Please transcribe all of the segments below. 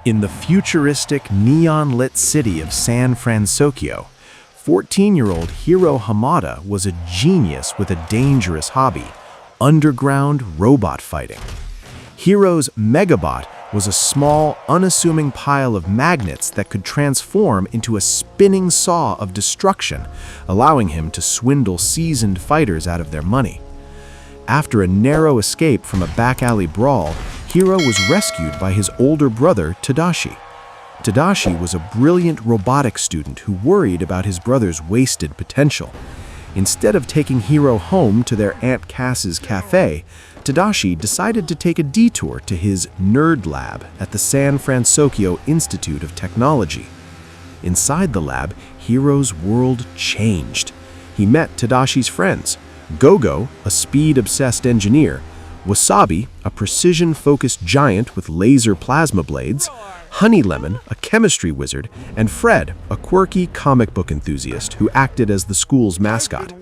In the futuristic, neon-lit city of San Francisco, 14-year-old Hiro Hamada was a genius with a dangerous hobby: underground robot fighting. Hiro's Megabot was a small, unassuming pile of magnets that could transform into a spinning saw of destruction, allowing him to swindle seasoned fighters out of their money. After a narrow escape from a back-alley brawl, Hiro was rescued by his older brother, Tadashi. Tadashi was a brilliant robotics student who worried about his brother's wasted potential. Instead of taking Hiro home to their Aunt Cass's cafe, Tadashi decided to take a detour to his nerd lab at the San Francisco Institute of Technology. Inside the lab, Hiro's world changed. He met Tadashi's friends: Gogo, a speed-obsessed engineer; Wasabi, a precision-focused giant with laser plasma blades; Honey Lemon, a chemistry wizard; and Fred, a quirky comic book enthusiast who acted as the school's mascot.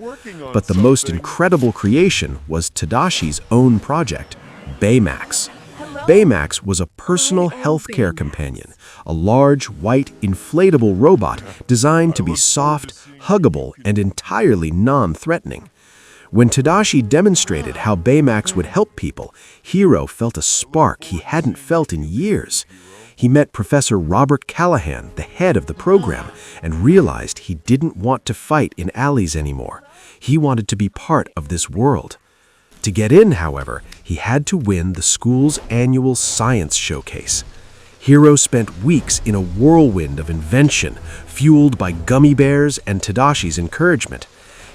But the most incredible creation was Tadashi's own project, Baymax. Baymax was a personal healthcare companion, a large, white, inflatable robot designed to be soft, huggable, and entirely non-threatening. When Tadashi demonstrated how Baymax would help people, Hiro felt a spark he hadn't felt in years. He met Professor Robert Callahan, the head of the program, and realized he didn't want to fight in alleys anymore. He wanted to be part of this world. To get in, however, he had to win the school's annual science showcase. Hiro spent weeks in a whirlwind of invention, fueled by gummy bears and Tadashi's encouragement.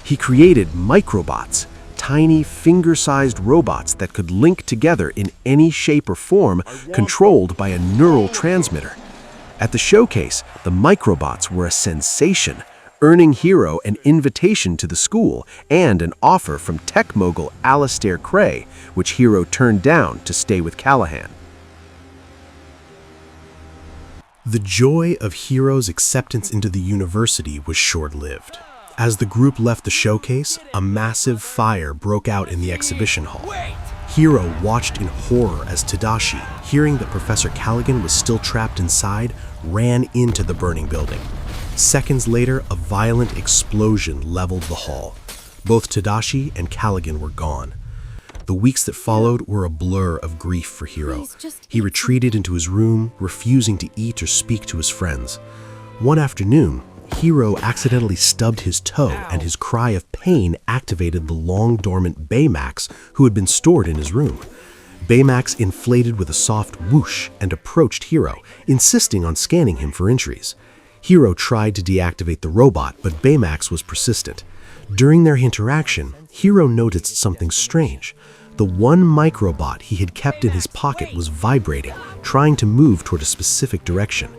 He created microbots, tiny finger-sized robots that could link together in any shape or form, controlled by a neural transmitter. At the showcase, the microbots were a sensation, earning Hiro an invitation to the school and an offer from tech mogul Alistair Cray, which Hiro turned down to stay with Callahan. The joy of Hiro's acceptance into the university was short-lived. As the group left the showcase, a massive fire broke out in the exhibition hall. Hiro watched in horror as Tadashi, hearing that Professor Callaghan was still trapped inside, ran into the burning building. Seconds later, a violent explosion leveled the hall. Both Tadashi and Callaghan were gone. The weeks that followed were a blur of grief for Hiro. He retreated into his room, refusing to eat or speak to his friends. One afternoon, Hiro accidentally stubbed his toe, and his cry of pain activated the long-dormant Baymax who had been stored in his room. Baymax inflated with a soft whoosh and approached Hiro, insisting on scanning him for injuries. Hiro tried to deactivate the robot, but Baymax was persistent. During their interaction, Hiro noticed something strange. The one microbot he had kept in his pocket was vibrating, trying to move toward a specific direction.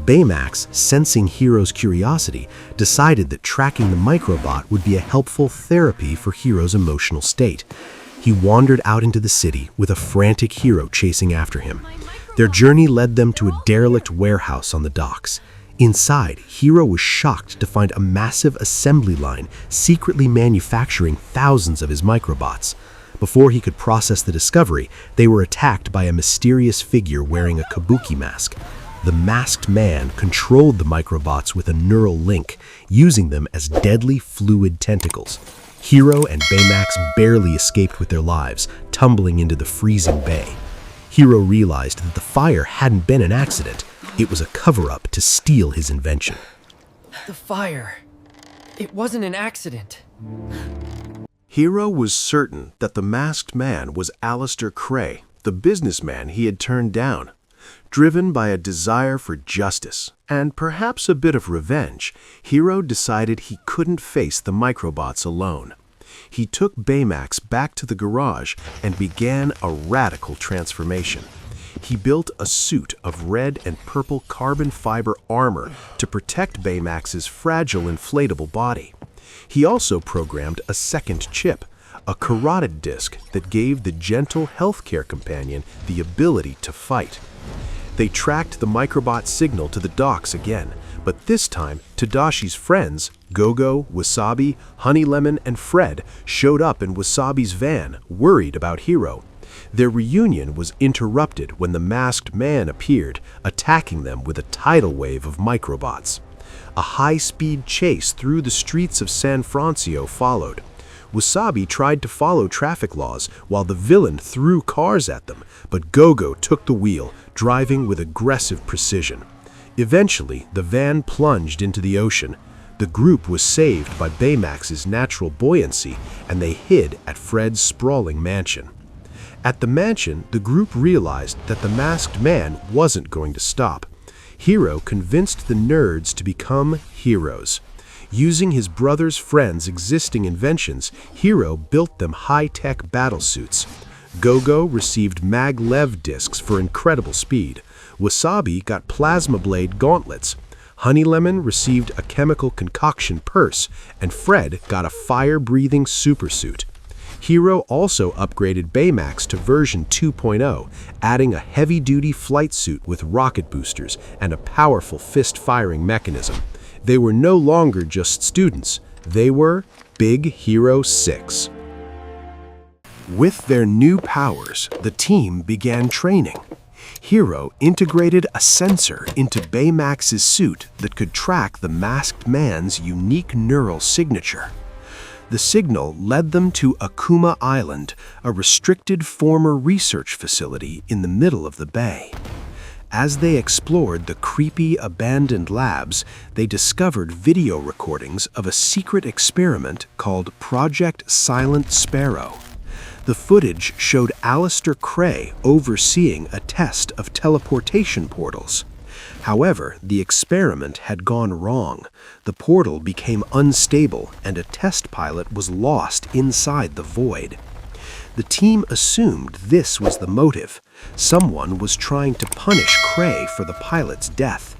Baymax, sensing Hiro's curiosity, decided that tracking the microbot would be a helpful therapy for Hiro's emotional state. He wandered out into the city with a frantic Hiro chasing after him. Their journey led them to a derelict warehouse on the docks. Inside, Hiro was shocked to find a massive assembly line secretly manufacturing thousands of his microbots. Before he could process the discovery, they were attacked by a mysterious figure wearing a kabuki mask. The masked man controlled the microbots with a neural link, using them as deadly fluid tentacles. Hiro and Baymax barely escaped with their lives, tumbling into the freezing bay. Hiro realized that the fire hadn't been an accident. It was a cover-up to steal his invention. The fire. It wasn't an accident. Hiro was certain that the masked man was Alistair Cray, the businessman he had turned down. Driven by a desire for justice and perhaps a bit of revenge, Hiro decided he couldn't face the microbots alone. He took Baymax back to the garage and began a radical transformation. He built a suit of red and purple carbon fiber armor to protect Baymax's fragile inflatable body. He also programmed a second chip, a carotid disc that gave the gentle healthcare companion the ability to fight. They tracked the microbot signal to the docks again, but this time Tadashi's friends, Gogo, Wasabi, Honey Lemon, and Fred, showed up in Wasabi's van, worried about Hiro. Their reunion was interrupted when the masked man appeared, attacking them with a tidal wave of microbots. A high-speed chase through the streets of San Francisco followed. Wasabi tried to follow traffic laws while the villain threw cars at them, but Gogo took the wheel, driving with aggressive precision. Eventually, the van plunged into the ocean. The group was saved by Baymax's natural buoyancy, and they hid at Fred's sprawling mansion. At the mansion, the group realized that the masked man wasn't going to stop. Hiro convinced the nerds to become heroes. Using his brother's friends' existing inventions, Hiro built them high-tech battlesuits. Gogo received mag-lev discs for incredible speed. Wasabi got plasma blade gauntlets. Honeylemon received a chemical concoction purse, and Fred got a fire-breathing supersuit. Hiro also upgraded Baymax to version 2.0, adding a heavy-duty flight suit with rocket boosters and a powerful fist-firing mechanism. They were no longer just students, they were Big Hero 6. With their new powers, the team began training. Hiro integrated a sensor into Baymax's suit that could track the masked man's unique neural signature. The signal led them to Akuma Island, a restricted former research facility in the middle of the bay. As they explored the creepy, abandoned labs, they discovered video recordings of a secret experiment called Project Silent Sparrow. The footage showed Alistair Cray overseeing a test of teleportation portals. However, the experiment had gone wrong. The portal became unstable, and a test pilot was lost inside the void. The team assumed this was the motive. Someone was trying to punish Cray for the pilot's death.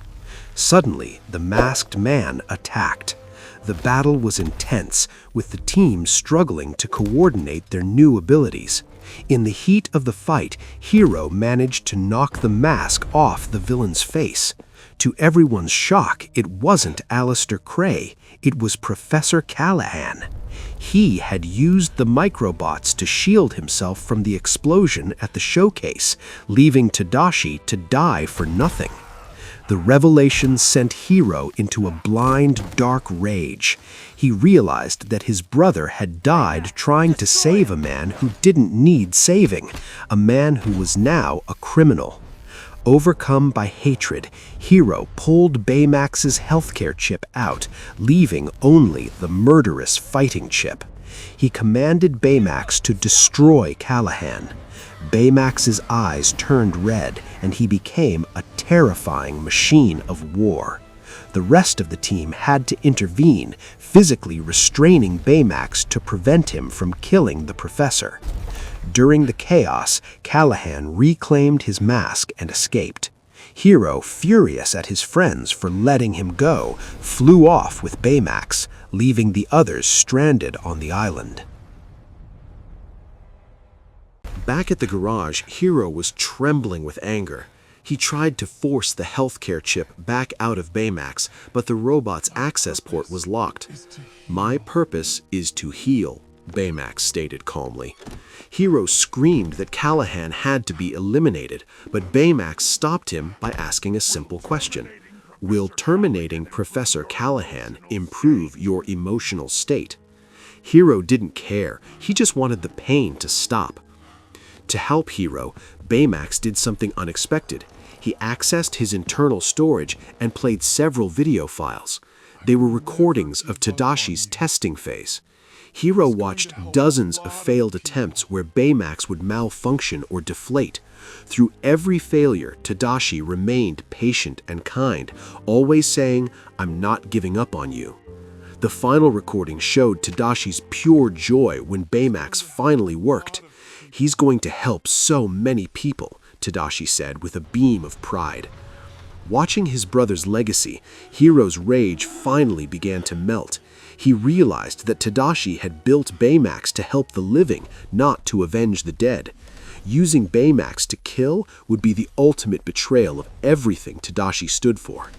Suddenly, the masked man attacked. The battle was intense, with the team struggling to coordinate their new abilities. In the heat of the fight, Hiro managed to knock the mask off the villain's face. To everyone's shock, it wasn't Alistair Cray, it was Professor Callahan. He had used the microbots to shield himself from the explosion at the showcase, leaving Tadashi to die for nothing. The revelation sent Hiro into a blind, dark rage. He realized that his brother had died trying to save a man who didn't need saving, a man who was now a criminal. Overcome by hatred, Hiro pulled Baymax's healthcare chip out, leaving only the murderous fighting chip. He commanded Baymax to destroy Callahan. Baymax's eyes turned red, and he became a terrifying machine of war. The rest of the team had to intervene, physically restraining Baymax to prevent him from killing the professor. During the chaos, Callahan reclaimed his mask and escaped. Hiro, furious at his friends for letting him go, flew off with Baymax, leaving the others stranded on the island. Back at the garage, Hiro was trembling with anger. He tried to force the healthcare chip back out of Baymax, but the robot's access port was locked. "My purpose is to heal," Baymax stated calmly. Hiro screamed that Callahan had to be eliminated, but Baymax stopped him by asking a simple question. "Will terminating Professor Callahan improve your emotional state?" Hiro didn't care. He just wanted the pain to stop. To help Hiro, Baymax did something unexpected. He accessed his internal storage and played several video files. They were recordings of Tadashi's testing phase. Hiro watched dozens of failed attempts where Baymax would malfunction or deflate. Through every failure, Tadashi remained patient and kind, always saying, "I'm not giving up on you." The final recording showed Tadashi's pure joy when Baymax finally worked. "He's going to help so many people," Tadashi said with a beam of pride. Watching his brother's legacy, Hiro's rage finally began to melt. He realized that Tadashi had built Baymax to help the living, not to avenge the dead. Using Baymax to kill would be the ultimate betrayal of everything Tadashi stood for.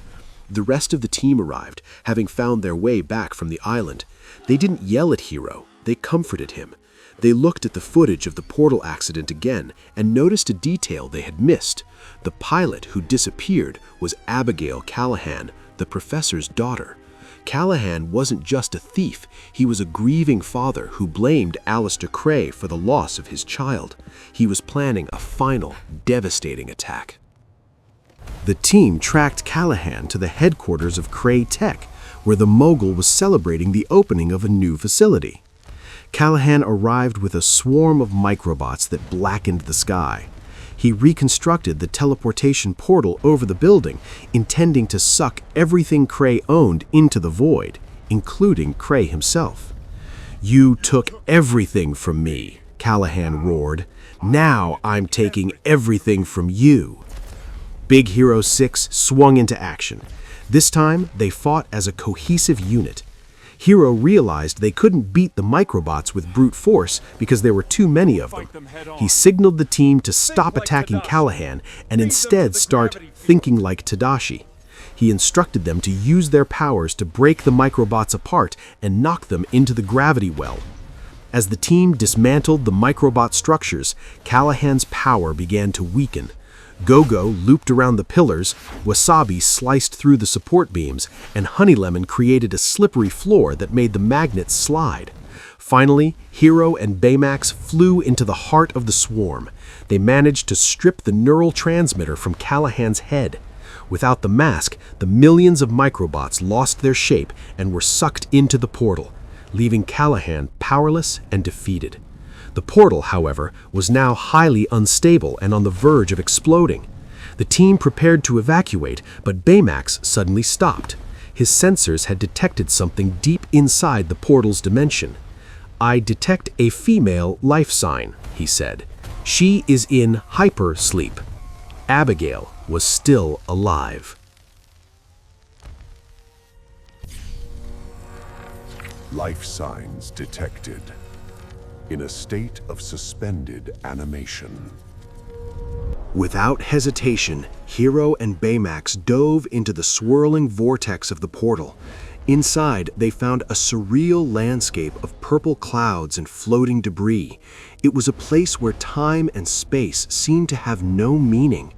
The rest of the team arrived, having found their way back from the island. They didn't yell at Hiro, they comforted him. They looked at the footage of the portal accident again and noticed a detail they had missed. The pilot who disappeared was Abigail Callahan, the professor's daughter. Callahan wasn't just a thief, he was a grieving father who blamed Alistair Cray for the loss of his child. He was planning a final, devastating attack. The team tracked Callahan to the headquarters of Cray Tech, where the mogul was celebrating the opening of a new facility. Callahan arrived with a swarm of microbots that blackened the sky. He reconstructed the teleportation portal over the building, intending to suck everything Cray owned into the void, including Cray himself. "You took everything from me," Callahan roared. "Now I'm taking everything from you." Big Hero 6 swung into action. This time, they fought as a cohesive unit. Hiro realized they couldn't beat the microbots with brute force because there were too many of them. He signaled the team to stop attacking Callahan and instead start thinking like Tadashi. He instructed them to use their powers to break the microbots apart and knock them into the gravity well. As the team dismantled the microbot structures, Callahan's power began to weaken. Go-Go looped around the pillars, Wasabi sliced through the support beams, and Honeylemon created a slippery floor that made the magnets slide. Finally, Hiro and Baymax flew into the heart of the swarm. They managed to strip the neural transmitter from Callahan's head. Without the mask, the millions of microbots lost their shape and were sucked into the portal, leaving Callahan powerless and defeated. The portal, however, was now highly unstable and on the verge of exploding. The team prepared to evacuate, but Baymax suddenly stopped. His sensors had detected something deep inside the portal's dimension. "I detect a female life sign," he said. "She is in hyper-sleep." Abigail was still alive. Life signs detected. In a state of suspended animation. Without hesitation, Hiro and Baymax dove into the swirling vortex of the portal. Inside, they found a surreal landscape of purple clouds and floating debris. It was a place where time and space seemed to have no meaning.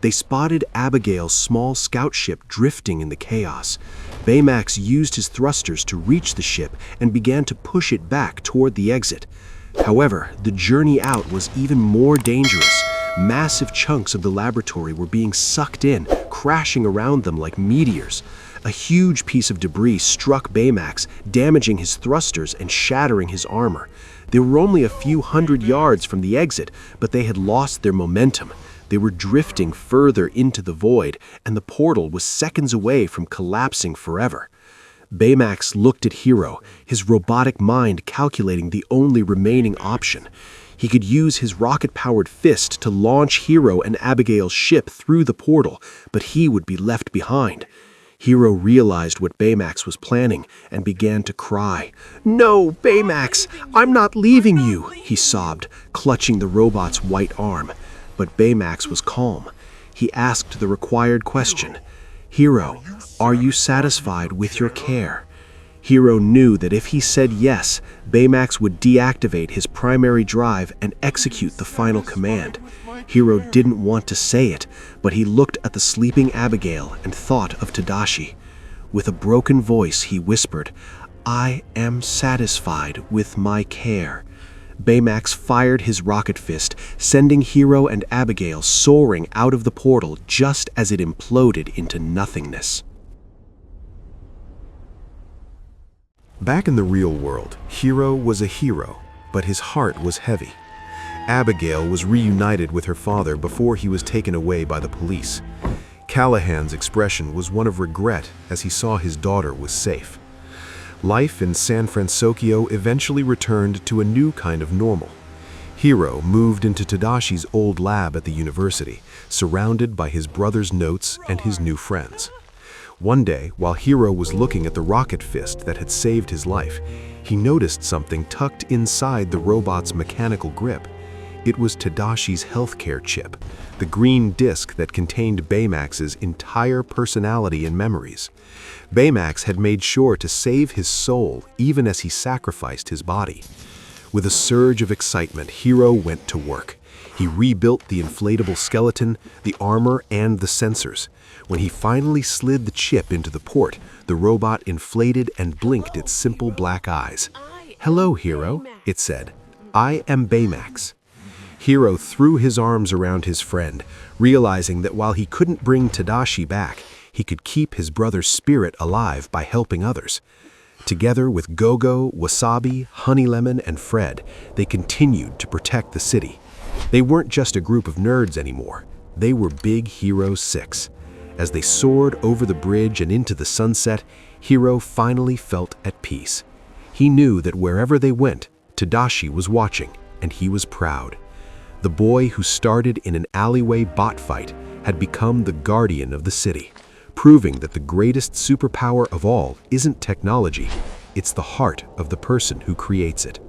They spotted Abigail's small scout ship drifting in the chaos. Baymax used his thrusters to reach the ship and began to push it back toward the exit. However, the journey out was even more dangerous. Massive chunks of the laboratory were being sucked in, crashing around them like meteors. A huge piece of debris struck Baymax, damaging his thrusters and shattering his armor. They were only a few hundred yards from the exit, but they had lost their momentum. They were drifting further into the void, and the portal was seconds away from collapsing forever. Baymax looked at Hiro, his robotic mind calculating the only remaining option. He could use his rocket-powered fist to launch Hiro and Abigail's ship through the portal, but he would be left behind. Hiro realized what Baymax was planning and began to cry. "No, Baymax, I'm not leaving you," he sobbed, clutching the robot's white arm. But Baymax was calm. He asked the required question. "Hiro, are you satisfied with your care?" Hiro knew that if he said yes, Baymax would deactivate his primary drive and execute the final command. Hiro didn't want to say it, but he looked at the sleeping Abigail and thought of Tadashi. With a broken voice, he whispered, "I am satisfied with my care." Baymax fired his rocket fist, sending Hiro and Abigail soaring out of the portal just as it imploded into nothingness. Back in the real world, Hiro was a hero, but his heart was heavy. Abigail was reunited with her father before he was taken away by the police. Callahan's expression was one of regret as he saw his daughter was safe. Life in San Francisco eventually returned to a new kind of normal. Hiro moved into Tadashi's old lab at the university, surrounded by his brother's notes and his new friends. One day, while Hiro was looking at the rocket fist that had saved his life, he noticed something tucked inside the robot's mechanical grip. It was Tadashi's healthcare chip, the green disc that contained Baymax's entire personality and memories. Baymax had made sure to save his soul even as he sacrificed his body. With a surge of excitement, Hiro went to work. He rebuilt the inflatable skeleton, the armor, and the sensors. When he finally slid the chip into the port, the robot inflated and blinked its simple black eyes. "Hello, Hiro," it said. "I am Baymax." Hiro threw his arms around his friend, realizing that while he couldn't bring Tadashi back, he could keep his brother's spirit alive by helping others. Together with Gogo, Wasabi, Honey Lemon, and Fred, they continued to protect the city. They weren't just a group of nerds anymore. They were Big Hero 6. As they soared over the bridge and into the sunset, Hiro finally felt at peace. He knew that wherever they went, Tadashi was watching, and he was proud. The boy who started in an alleyway bot fight had become the guardian of the city, proving that the greatest superpower of all isn't technology, it's the heart of the person who creates it.